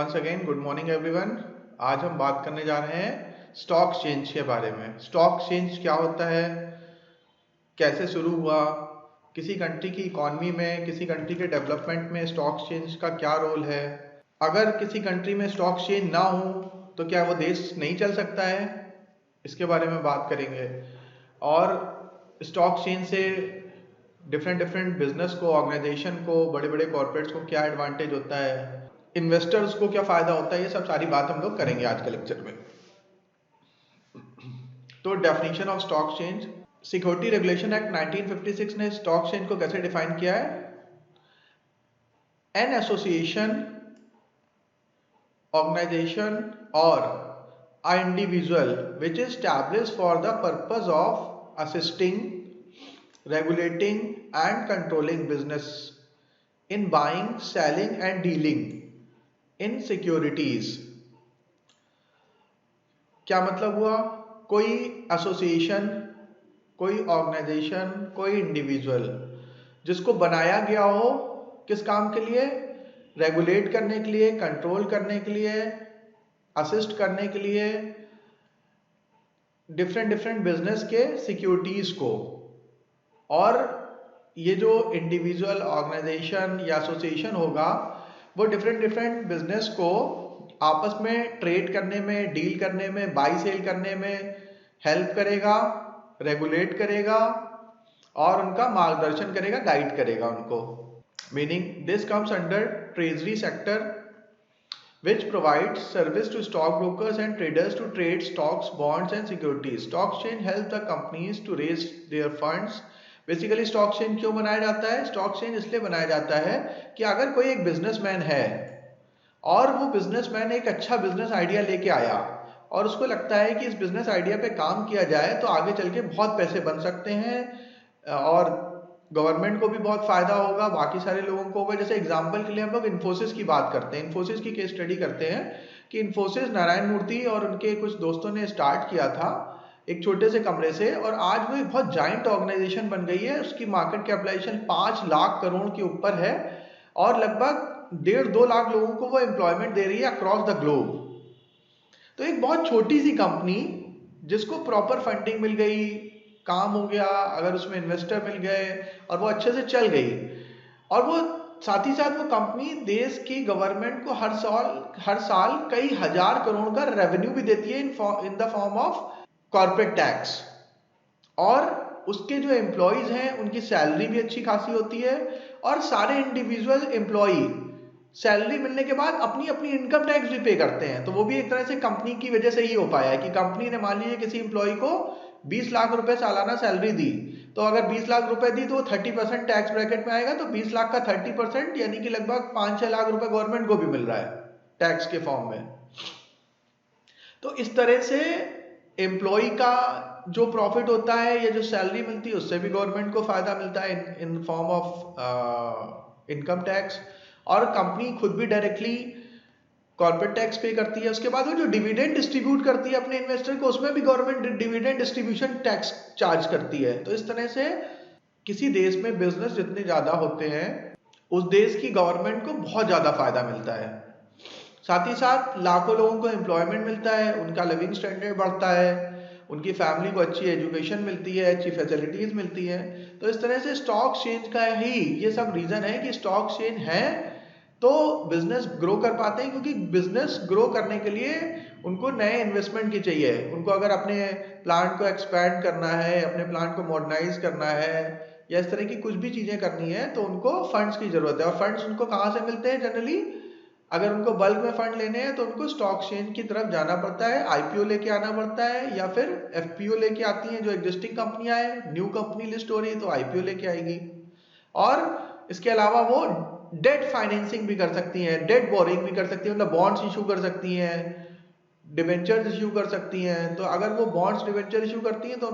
Once again good morning everyone. आज हम बात करने जा रहे हैं स्टॉक एक्सचेंज के बारे में। स्टॉक एक्सचेंज क्या होता है, कैसे शुरू हुआ, किसी कंट्री की इकॉनमी में, किसी कंट्री के डेवलपमेंट में स्टॉक एक्सचेंज का क्या रोल है, अगर किसी कंट्री में स्टॉक एक्सचेंज ना हो तो क्या वो देश नहीं चल सकता है, इसके बारे में बात करेंगे। और स्टॉक एक्सचेंज से डिफरेंट बिजनेस को, ऑर्गेनाइजेशन को, बड़े बड़े कॉर्पोरेट्स को क्या एडवांटेज होता है, इन्वेस्टर्स को क्या फायदा होता है, ये सब सारी बात हम लोग करेंगे आज के लेक्चर में। तो definition of stock exchange, security regulation act 1956 ने स्टॉक एक्सचेंज को कैसे डिफाइन किया है? एन एसोसिएशन, ऑर्गेनाइजेशन और a individual which is established for the purpose of assisting, regulating and controlling business in buying, selling and dealing in securities। क्या मतलब हुआ? कोई एसोसिएशन, कोई ऑर्गेनाइजेशन, कोई इंडिविजुअल जिसको बनाया गया हो किस काम के लिए? रेगुलेट करने के लिए, कंट्रोल करने के लिए, असिस्ट करने के लिए डिफरेंट बिजनेस के सिक्योरिटीज को। और ये जो इंडिविजुअल, ऑर्गेनाइजेशन या एसोसिएशन होगा वो डिफरेंट बिजनेस को आपस में ट्रेड करने में, डील करने में, बाई सेल करने में हेल्प करेगा, रेगुलेट करेगा और उनका मार्गदर्शन करेगा, गाइड करेगा उनको। Meaning this comes under treasury sector which provides service to stockbrokers and traders to trade stocks, bonds and securities। Stock exchange help the companies to raise their funds। Basically stock exchange क्यों बनाया जाता है? Stock exchange इसलिए बनाया जाता है कि अगर कोई एक बिजनेसमैन है और वो बिजनेसमैन एक अच्छा बिजनेस आइडिया लेके आया और उसको लगता है कि इस बिजनेस आइडिया पे काम किया जाए तो आगे चल के बहुत पैसे बन सकते हैं और गवर्नमेंट को भी बहुत फायदा होगा, बाकी सारे लोगों को होगा। जैसे एग्जांपल के लिए हम लोग इन्फोसिस की बात करते हैं, इन्फोसिस की केस स्टडी करते हैं कि इन्फोसिस नारायण मूर्ति और उनके कुछ दोस्तों ने स्टार्ट किया था एक छोटे से कमरे से और आज वो एक बहुत जाइंट ऑर्गेनाइजेशन बन गई है। उसकी मार्केट कैपिटलाइजेशन 5 लाख करोड़ के ऊपर है और लगभग 1.5-2 लाख लोगों को वो एम्प्लॉयमेंट दे रही है अक्रॉस द ग्लोब। तो एक बहुत छोटी सी कंपनी जिसको प्रॉपर फंडिंग मिल गई, काम हो गया, अगर उसमें इन्वेस्टर मिल गए और वो अच्छे से चल गई, और वो साथ ही साथ वो कंपनी देश की गवर्नमेंट को हर साल कई हजार करोड़ का रेवेन्यू भी देती है in the form of corporate tax. और उसके जो एम्प्लॉयज हैं उनकी सैलरी भी अच्छी खासी होती है और सारे इंडिविजुअल एम्प्लॉय सैलरी मिलने के बाद अपनी अपनी इनकम टैक्स भी पे करते हैं। तो वो भी एक तरह से कंपनी की वजह से ही हो पाया है कि कंपनी ने मान लीजिए किसी एम्प्लॉय को 20 लाख रुपए सालाना सैलरी दी, तो अगर 20 लाख रुपए दी तो 30% टैक्स ब्रैकेट में आएगा, तो 20 लाख का 30% यानी कि लगभग 5-6 लाख रुपए गवर्नमेंट को भी मिल रहा है टैक्स के फॉर्म में। तो इस तरह से एम्प्लॉय का जो प्रॉफिट होता है या जो सैलरी मिलती है उससे भी गवर्नमेंट को फायदा मिलता है in form of income tax, और कंपनी खुद भी डायरेक्टली कॉर्पोरेट टैक्स पे करती है। उसके बाद वो जो डिविडेंड डिस्ट्रीब्यूट करती है अपने इन्वेस्टर को, उसमें भी government dividend distribution tax charge करती है। तो इस तरह से किसी देश में बिजनेस जितने ज्यादा होते हैं उस देश की गवर्नमेंट को बहुत ज्यादा फायदा मिलता है। साथ ही साथ लाखों लोगों को एम्प्लॉयमेंट मिलता है, उनका लिविंग स्टैंडर्ड बढ़ता है, उनकी फैमिली को अच्छी एजुकेशन मिलती है, अच्छी फैसिलिटीज मिलती है। तो इस तरह से स्टॉक एक्सचेंज का ही ये सब रीजन है कि स्टॉक एक्सचेंज है तो बिजनेस ग्रो कर पाते हैं, क्योंकि बिजनेस ग्रो करने के लिए उनको नए इन्वेस्टमेंट की चाहिए। उनको अगर अपने प्लांट को एक्सपैंड करना है, अपने प्लांट को मॉडर्नाइज करना है या इस तरह की कुछ भी चीजें करनी है तो उनको फंड्स की जरूरत है। और फंड्स उनको कहाँ से मिलते हैं? जनरली अगर उनको बल्क में फंड लेने हैं तो उनको स्टॉक एक्सचेंज की तरफ जाना पड़ता है, आईपीओ लेके आना पड़ता है, या फिर एफपीओ लेके आती हैं जो एग्जिस्टिंग कंपनियां हैं। न्यू कंपनी लिस्ट हो रही है तो आईपीओ लेके आएगी। और इसके अलावा वो डेट फाइनेंसिंग भी कर सकती हैं, डेट बोरिंग भी कर सकती हैं, मतलब बॉन्ड्स इशू कर सकती हैं, डिबेंचर इशू कर सकती हैं। तो अगर वो बॉन्ड्स डिबेंचर इशू करती हैं तो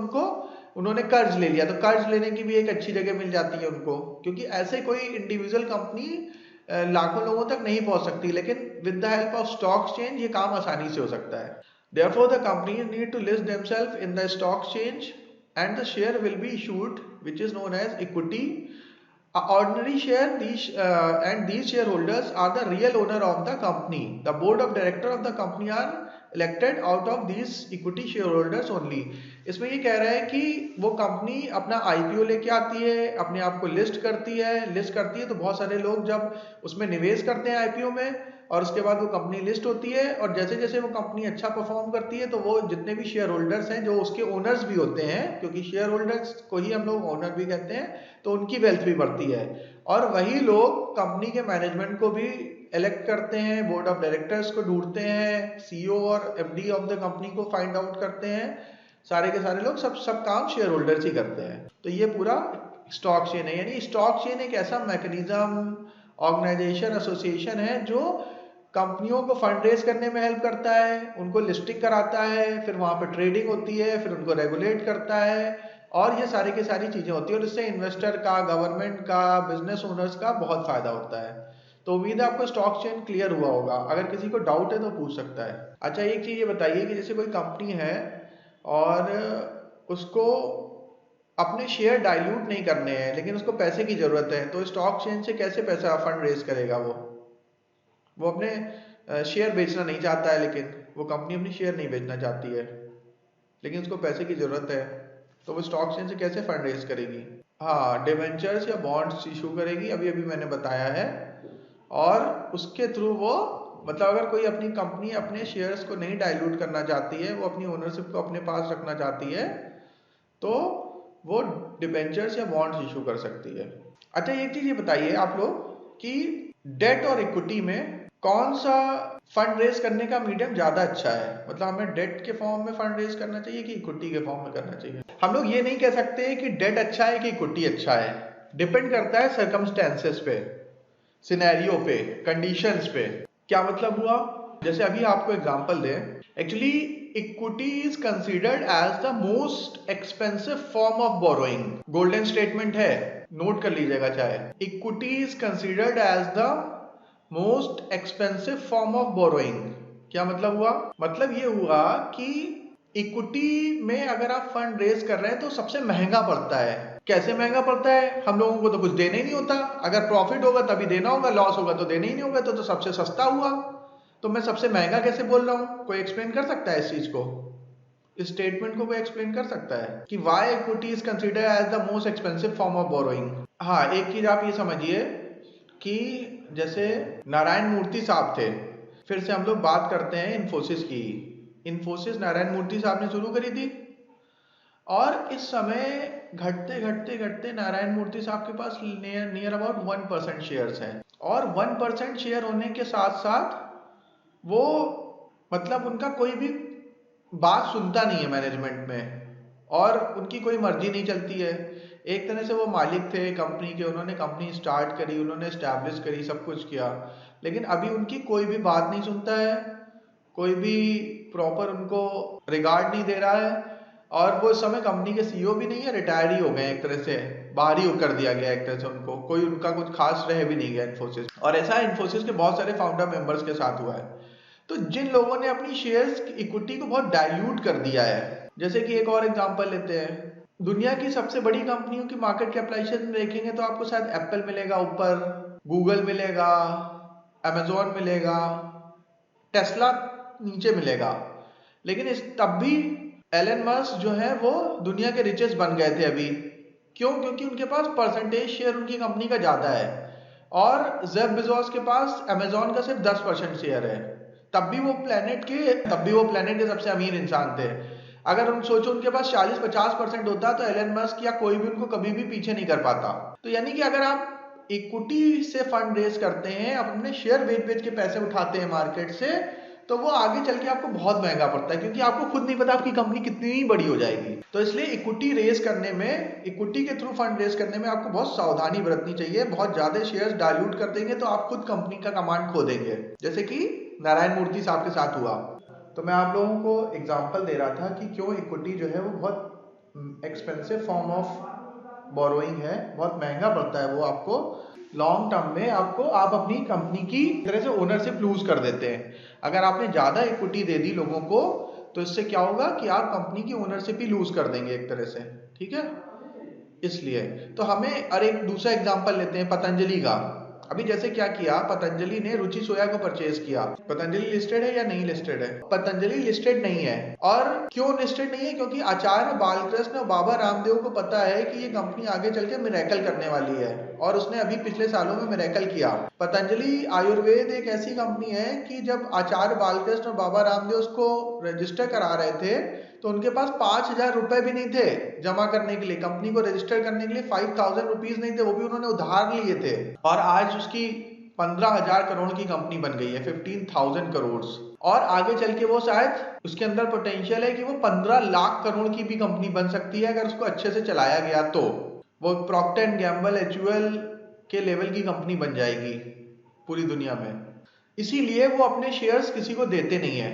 उन्होंने कर्ज ले लिया, तो कर्ज लेने की भी एक अच्छी जगह मिल जाती है उनको, क्योंकि ऐसे कोई इंडिविजुअल कंपनी लाखों लोगों तक नहीं पहुंच सकती, लेकिन with the help of stock exchange ये काम आसानी से हो सकता है। Therefore the companies need to list themselves in the stock exchange and the share will be issued which is known as equity ordinary share, and these shareholders are the real owner of the company. The board of director of the company are elected out of these equity shareholders only. इसमें ये कह रहा है कि वो company अपना IPO लेके आती है, अपने आप को लिस्ट करती है तो बहुत सारे लोग जब उसमें निवेश करते हैं आईपीओ में, और उसके बाद वो कंपनी लिस्ट होती है, और जैसे जैसे वो कंपनी अच्छा परफॉर्म करती है तो वो जितने भी शेयर होल्डर्स हैं जो उसके ओनर्स भी होते हैं, क्योंकि शेयर होल्डर्स को ही हम लोग ओनर भी कहते हैं, तो उनकी वेल्थ भी बढ़ती है, और वही लोग कंपनी के मैनेजमेंट को भी इलेक्ट करते हैं, बोर्ड ऑफ डायरेक्टर्स को ढूंढते हैं, सीईओ और एमडी ऑफ द कंपनी को फाइंड आउट करते हैं, सारे के सारे लोग सब काम शेयर होल्डर्स ही करते हैं। तो ये पूरा स्टॉक चेन है। यानी स्टॉक चेन एक ऐसा मैकेनिज्म, ऑर्गेनाइजेशन, एसोसिएशन है जो कंपनियों को फंड रेज करने में हेल्प करता है, उनको लिस्टिंग कराता है, फिर वहां पर ट्रेडिंग होती है, फिर उनको रेगुलेट करता है, और ये सारी की सारी चीजें होती है, और इससे इन्वेस्टर का, गवर्नमेंट का, बिजनेस ओनर्स का बहुत फायदा होता है। तो उम्मीद है आपको स्टॉक चेन क्लियर हुआ होगा। अगर किसी को डाउट है तो पूछ सकता है। अच्छा, एक चीज ये बताइए कि जैसे कोई कंपनी है और उसको अपने शेयर डाइल्यूट नहीं करने हैं, लेकिन उसको पैसे की जरूरत है, तो स्टॉक चेन से कैसे पैसा फंड रेज करेगा? वो अपने शेयर बेचना नहीं चाहता है, लेकिन वो कंपनी अपनी शेयर नहीं बेचना चाहती है, लेकिन उसको पैसे की जरूरत है, तो वो स्टॉक चेन से कैसे फंड रेज करेगी? हाँ, डिवेंचर्स या बॉन्ड्स इशू करेगी, अभी अभी मैंने बताया है, और उसके थ्रू वो, मतलब अगर कोई अपनी कंपनी अपने शेयर्स को नहीं डाइल्यूट करना चाहती है, वो अपनी ओनरशिप को अपने पास रखना चाहती है, तो वो डिबेंचर्स या बॉन्ड्स इशू कर सकती है। अच्छा, एक चीज ये बताइए आप लोग कि डेट और इक्विटी में कौन सा फंड रेज करने का मीडियम ज्यादा अच्छा है? मतलब हमें डेट के फॉर्म में फंड रेज करना चाहिए कि इक्विटी के फॉर्म में करना चाहिए? हम लोग ये नहीं कह सकते कि डेट अच्छा है कि इक्विटी अच्छा है, डिपेंड करता है सर्कमस्टेंसेस पे, सिनेरियो पे, कंडीशंस पे। क्या मतलब हुआ? जैसे अभी आपको एग्जांपल दें, actually equity is considered as the most expensive form of borrowing. Golden statement है, नोट कर लीजिएगा चाहे। Equity is considered as the most expensive form of borrowing. क्या मतलब हुआ? मतलब ये हुआ कि इक्विटी में अगर आप फंड रेज कर रहे हैं तो सबसे महंगा पड़ता है। कैसे महंगा पड़ता है? हम लोगों को तो कुछ देना ही नहीं होता, अगर प्रॉफिट होगा तभी देना होगा, लॉस होगा तो देना ही नहीं होगा, तो सबसे सस्ता हुआ। तो मैं सबसे महंगा कैसे बोल रहा हूं? कोई एक्सप्लेन कर सकता है इस चीज को? इस स्टेटमेंट को कोई एक्सप्लेन कर सकता है कि why equity is considered as the most expensive form of borrowing? हाँ, एक चीज आप ये समझिए कि जैसे नारायण मूर्ति साहब थे, फिर से हम लोग बात करते हैं इन्फोसिस की। इन्फोसिस नारायण मूर्ति साहब ने शुरू करी थी, और इस समय घटते घटते घटते नारायण मूर्ति साहब के पास नियर अबाउट 1% शेयर्स हैं, और 1% शेयर होने के साथ साथ वो, मतलब उनका कोई भी बात सुनता नहीं है मैनेजमेंट में, और उनकी कोई मर्जी नहीं चलती है। एक तरह से वो मालिक थे कंपनी के, उन्होंने कंपनी स्टार्ट करी, उन्होंने एस्टैब्लिश करी, सब कुछ किया, लेकिन अभी उनकी कोई भी बात नहीं सुनता है, कोई भी प्रॉपर उनको रिगार्ड नहीं दे रहा है, और वो इस समय कंपनी के सीईओ भी नहीं है, रिटायर ही हो गए, एक तरह से बाहर ही कर दिया गया एक तरह से उनको, कोई उनका कुछ खास रह भी नहीं गया इन्फोसिस। और ऐसा इन्फोसिस के बहुत सारे फाउंडर मेंबर्स के साथ हुआ है। तो जिन लोगों ने अपनी शेयर्स इक्विटी को बहुत डाइल्यूट कर दिया है, जैसे कि एक और एग्जांपल लेते हैं, दुनिया की सबसे बड़ी कंपनियों की मार्केट कैपिटलाइजेशन देखेंगे तो आपको शायद एप्पल मिलेगा ऊपर, गूगल मिलेगा, अमेजोन मिलेगा, टेस्ला नीचे मिलेगा, लेकिन तब भी एलन मस्क जो है वो दुनिया के रिचेस्ट बन गए थे अभी। क्यों? क्योंकि उनके पास परसेंटेज शेयर उनकी कंपनी का ज्यादा है, और जेफ बेजोस के पास अमेजोन का सिर्फ 10% शेयर है, तब भी वो प्लेनेट के सबसे अमीर इंसान थे। अगर हम सोचो उनके पास 40-50% होता तो एलन मस्क या कोई भी उनको कभी भी पीछे नहीं कर पाता। तो यानी कि अगर आप इक्विटी से फंड रेज करते हैं, आप अपने शेयर बेच बेच के पैसे उठाते हैं मार्केट से, तो वो आगे चल के आपको बहुत महंगा पड़ता है, क्योंकि आपको खुद नहीं पता आपकी कंपनी कितनी बड़ी हो जाएगी। तो इसलिए इक्विटी रेज करने में, इक्विटी के थ्रू फंड रेज करने में आपको बहुत सावधानी बरतनी चाहिए। बहुत ज्यादा शेयर्स डाइल्यूट कर देंगे तो आप खुद कंपनी का कमांड खो देंगे, जैसे कि नारायण मूर्ति साहब के साथ हुआ। तो मैं आप लोगों को एग्जांपल दे रहा था कि क्यों इक्विटी जो है वो बहुत एक्सपेंसिव फॉर्म ऑफ बोरोइंग है, बहुत महंगा पड़ता है वो आपको लॉन्ग टर्म में। आप अपनी कंपनी की तरह से ओनरशिप लूज कर देते हैं। अगर आपने ज्यादा इक्विटी दे दी लोगों को, तो इससे क्या होगा कि आप कंपनी की ओनरशिप ही लूज कर देंगे एक तरह से, ठीक है। इसलिए तो हमें, और एक दूसरा एग्जांपल लेते हैं पतंजलि का। अभी जैसे क्या किया, पतंजलि ने रुचि सोया को परचेज किया। पतंजलि लिस्टेड है या नहीं लिस्टेड है? पतंजलि लिस्टेड नहीं है। और क्यों लिस्टेड नहीं है? क्योंकि आचार्य बालकृष्ण और बाबा रामदेव को पता है कि ये कंपनी आगे चल के मिरेकल करने वाली है, और उसने अभी पिछले सालों में मिरेकल किया। पतंजलि आयुर्वेद एक ऐसी कंपनी है कि जब आचार्य बालकृष्ण और बाबा रामदेव उसको रजिस्टर करा रहे थे तो उनके पास 5,000 रुपए भी नहीं थे जमा करने के लिए, कंपनी को रजिस्टर करने के लिए 5,000 रुपीज नहीं थे, वो भी उन्होंने उधार लिए थे। और आज उसकी 15,000 करोड़ की कंपनी बन गई है, 15,000 करोड़। और आगे चल के वो शायद, उसके अंदर पोटेंशियल है कि वो 15 लाख करोड़ की भी कंपनी बन सकती है अगर उसको अच्छे से चलाया गया तो। वो प्रॉक्टर एंड गैम्बल, HUL के लेवल की कंपनी बन जाएगी पूरी दुनिया में। इसीलिए वो अपने शेयर्स किसी को देते नहीं है।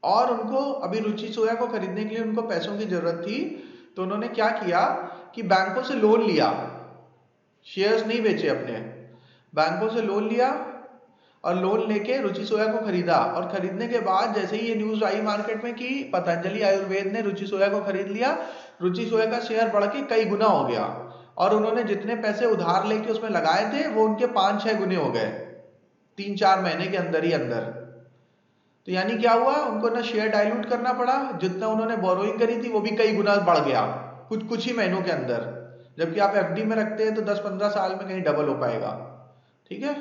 और उनको अभी रुचि सोया को खरीदने के लिए उनको पैसों की जरूरत थी, तो उन्होंने क्या किया कि बैंकों से लोन लिया, शेयर्स नहीं बेचे अपने, बैंकों से लोन लिया और लोन लेके रुचि सोया को खरीदा। और खरीदने के बाद जैसे ही ये न्यूज आई मार्केट में कि पतंजलि आयुर्वेद ने रुचि सोया को खरीद लिया, रुचि सोया का शेयर बढ़ के कई गुना हो गया, और उन्होंने जितने पैसे उधार लेके उसमें लगाए थे वो उनके 5-6 गुने हो गए 3-4 महीने के अंदर ही अंदर। तो यानी क्या हुआ, उनको ना शेयर डाइल्यूट करना पड़ा, जितना उन्होंने बोरोइंग करी थी वो भी कई गुना बढ़ गया कुछ ही महीनों के अंदर। जबकि आप FD में रखते हैं तो 10-15 साल में कहीं डबल हो पाएगा। ठीक है,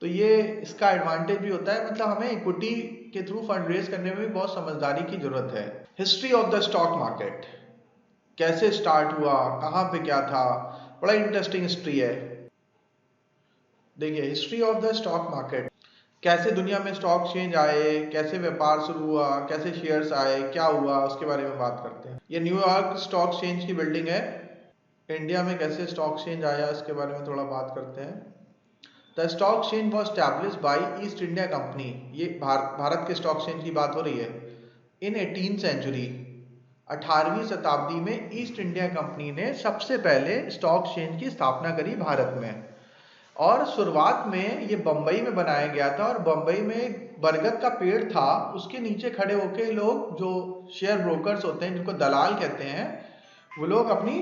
तो ये इसका एडवांटेज भी होता है। मतलब हमें इक्विटी के थ्रू फंड रेज करने में भी बहुत समझदारी की जरूरत है। History of the stock market, कैसे स्टार्ट हुआ, कहाँ पे क्या था, बड़ा इंटरेस्टिंग हिस्ट्री है। देखिए, history of the stock market, कैसे दुनिया में स्टॉक एक्सचेंज आए, कैसे व्यापार शुरू हुआ, कैसे शेयर्स आए, क्या हुआ, उसके बारे में बात करते हैं। ये न्यूयॉर्क स्टॉक एक्सचेंज की बिल्डिंग है। इंडिया में कैसे स्टॉक एक्सचेंज आया इसके बारे में थोड़ा बात करते हैं। The stock exchange was established bye east India company, ये भारत के स्टॉक एक्सचेंज की बात हो रही है। इन 18th सेंचुरी, 18वीं शताब्दी में ईस्ट इंडिया कंपनी ने सबसे पहले स्टॉक एक्सचेंज की स्थापना करी भारत में। और शुरुआत में ये बम्बई में बनाया गया था, और बम्बई में बरगद का पेड़ था, उसके नीचे खड़े होके लोग, जो शेयर ब्रोकर्स होते हैं जिनको दलाल कहते हैं, वो लोग अपनी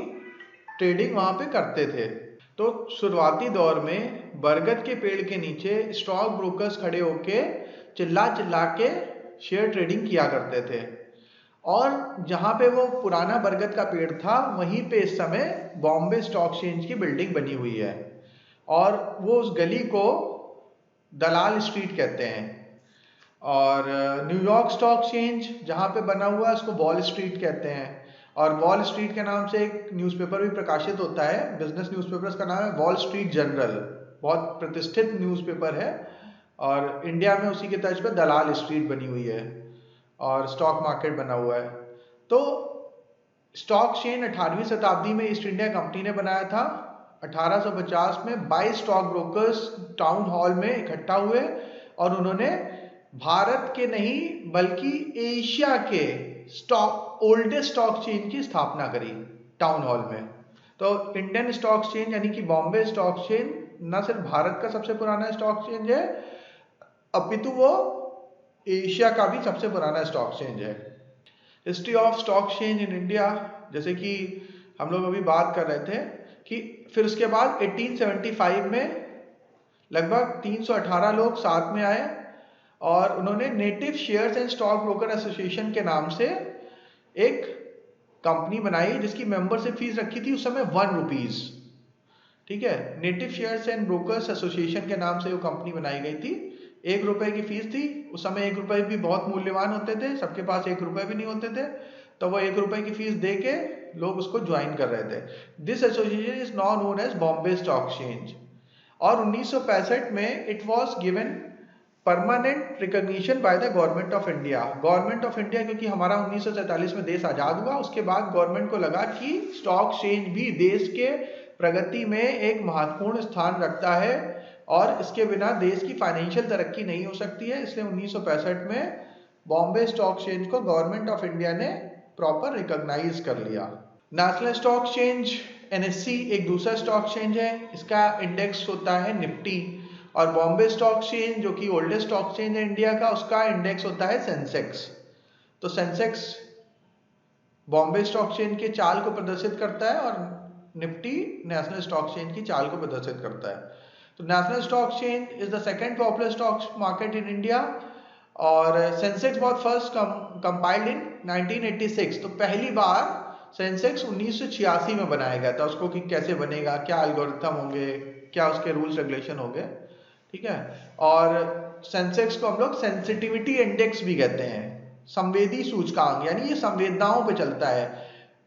ट्रेडिंग वहां पे करते थे। तो शुरुआती दौर में बरगद के पेड़ के नीचे स्टॉक ब्रोकर्स खड़े होके चिल्ला चिल्ला के शेयर ट्रेडिंग किया करते थे। और जहां पे वो पुराना बरगद का पेड़ था वहीं पे इस समय बॉम्बे स्टॉक एक्सचेंज की बिल्डिंग बनी हुई है, और वो उस गली को दलाल स्ट्रीट कहते हैं। और न्यूयॉर्क स्टॉक एक्सचेंज जहाँ पे बना हुआ है उसको वॉल स्ट्रीट कहते हैं। और वॉल स्ट्रीट के नाम से एक न्यूज़पेपर भी प्रकाशित होता है, बिजनेस न्यूज़पेपर, उसका नाम है वॉल स्ट्रीट जर्नल, बहुत प्रतिष्ठित न्यूज़पेपर है। और इंडिया में उसी के तर्ज पर दलाल स्ट्रीट बनी हुई है और स्टॉक मार्केट बना हुआ है। तो स्टॉक एक्सचेंज 18वीं शताब्दी में ईस्ट इंडिया कंपनी ने बनाया था। 1850 में 22 स्टॉक ब्रोकर्स टाउन हॉल में इकट्ठा हुए और उन्होंने भारत के नहीं बल्कि एशिया के ओल्डेस्ट स्टॉक एक्सचेंज की स्थापना करी टाउन हॉल में। तो इंडियन स्टॉक एक्सचेंज यानी कि बॉम्बे स्टॉक एक्सचेंज न सिर्फ भारत का सबसे पुराना स्टॉक एक्सचेंज है, अपितु वो एशिया का भी सबसे पुराना स्टॉक एक्सचेंज है। History of stock exchange in India, जैसे कि हम लोग अभी बात कर रहे थे कि फिर उसके बाद 1875 में लगभग 318 लोग साथ में आए और उन्होंने native shares and stock broker association के नाम से एक कंपनी बनाई जिसकी मेंबरशिप फीस रखी थी उस समय 1 रुपीज। ठीक है, native shares and brokers association के नाम से वो कंपनी बनाई गई थी। 1 रुपए की फीस थी। उस समय 1 रुपए भी बहुत मूल्यवान होते थे, सबके पास 1 रुपए भी नहीं होते थे, तो वो 1 रुपए की फीस दे के लोग उसको ज्वाइन कर रहे थे। This association is now known as Bombay stock exchange. और 1965 में it was given permanent recognition by the government of India. Government of India, क्योंकि हमारा 1947 में देश आजाद हुआ, उसके बाद गवर्नमेंट को लगा कि स्टॉक एक्सचेंज भी देश के प्रगति में एक महत्वपूर्ण स्थान रखता है और इसके बिना देश की फाइनेंशियल तरक्की नहीं हो सकती है। इसलिए 1965 में बॉम्बे स्टॉक एक्सचेंज को गवर्नमेंट ऑफ इंडिया ने प्रॉपर रिकॉग्नाइज कर लिया। नेशनल स्टॉक एक्सचेंज NSE एक दूसरा स्टॉक एक्सचेंज है, इसका इंडेक्स होता है निफ्टी। और बॉम्बे स्टॉक एक्सचेंज जो कि ओल्डेस्ट स्टॉक एक्सचेंज है इंडिया का, उसका इंडेक्स होता है सेंसेक्स। तो सेंसेक्स बॉम्बे स्टॉक एक्सचेंज के चाल को प्रदर्शित करता है और निफ्टी नेशनल स्टॉक एक्सचेंज की चाल को प्रदर्शित करता है। तो National Stock Exchange is the second popular stock market in India. और Sensex was first compiled in 1986। तो पहली बार सेंसेक्स 1986 में बनाया गया था। उसको कि कैसे बनेगा, क्या एल्गोरिथम होंगे, क्या उसके रूल्स रेगुलेशन होंगे, ठीक है। और सेंसेक्स को हम लोग सेंसिटिविटी इंडेक्स भी कहते हैं, संवेदी सूचकांक, यानी ये संवेदनाओं पे चलता है,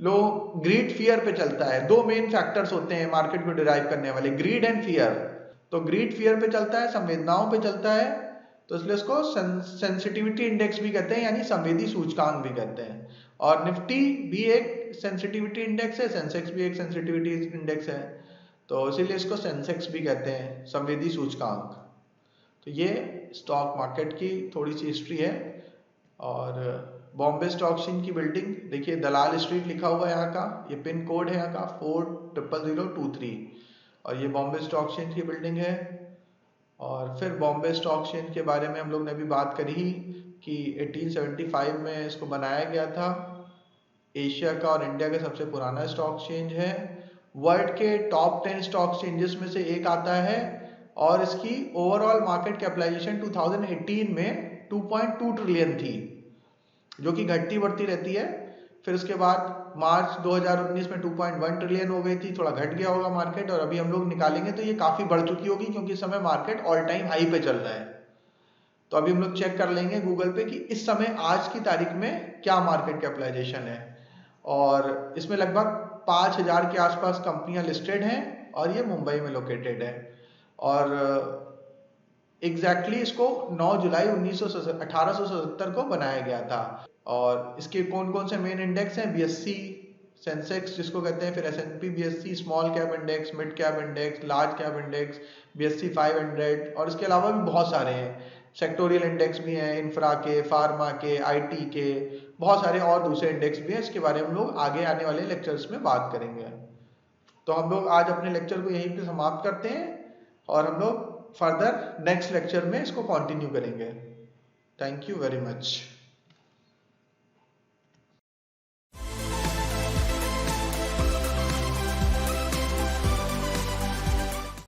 लो ग्रीड फियर पे चलता है। दो मेन फैक्टर्स होते हैं मार्केट को डिराइव करने वाले, ग्रीड एंड फियर। तो ग्रीड फियर पे चलता है, संवेदनाओं पे चलता है, तो इसलिए इसको सेंसिटिविटी इंडेक्स भी कहते हैं, यानी संवेदी सूचकांक भी कहते हैं। और निफ्टी भी एक सेंसिटिविटी इंडेक्स है, सेंसेक्स भी एक सेंसिटिविटी इंडेक्स है, तो इसीलिए इसको सेंसेक्स भी कहते हैं, संवेदी सूचकांक। तो ये स्टॉक मार्केट की थोड़ी सी हिस्ट्री है। और बॉम्बे स्टॉक एक्सचेंज की बिल्डिंग देखिए, दलाल स्ट्रीट लिखा हुआ है यहाँ का, ये पिन कोड है यहाँ का 400023, और ये बॉम्बे स्टॉक एक्सचेंज की बिल्डिंग है। और फिर बॉम्बे स्टॉक एक्सचेंज के बारे में हम लोग ने भी बात करी कि 1875 में इसको बनाया गया था। एशिया का और इंडिया का सबसे पुराना स्टॉक एक्सचेंज है, वर्ल्ड के टॉप 10 स्टॉक एक्सचेंजेस में से एक आता है, और इसकी ओवरऑल मार्केट कैपिटलाइजेशन 2018 में 2.2 ट्रिलियन थी, जो कि घटती बढ़ती रहती है। फिर उसके बाद मार्च 2019 में 2.1 ट्रिलियन हो गई थी, थोड़ा घट गया होगा मार्केट, और अभी हम लोग निकालेंगे तो ये काफ़ी बढ़ चुकी होगी, क्योंकि इस समय मार्केट ऑल टाइम हाई पे चल रहा है। तो अभी हम लोग चेक कर लेंगे गूगल पे कि इस समय आज की तारीख में क्या मार्केट कैपिटलाइजेशन है। और इसमें लगभग 5000 के आसपास कंपनियां लिस्टेड हैं, और ये मुंबई में लोकेटेड है। और एग्जैक्टली इसको 9 जुलाई 1877 को बनाया गया था। और इसके कौन कौन से मेन इंडेक्स हैं, बीएससी सेंसेक्स जिसको कहते हैं, फिर S&P BSc small cap index, mid cap index, large cap index, BSc 500, और इसके अलावा भी बहुत सारे हैं। सेक्टोरियल इंडेक्स भी हैं, इंफ्रा के, फार्मा के, आईटी के, बहुत सारे और दूसरे इंडेक्स भी हैं। इसके बारे में हम लोग आगे आने वाले लेक्चर्स में बात करेंगे। तो हम लोग आज अपने लेक्चर को यहीं पे समाप्त करते हैं, और हम लोग फर्दर नेक्स्ट लेक्चर में इसको कंटिन्यू करेंगे। Thank you very much.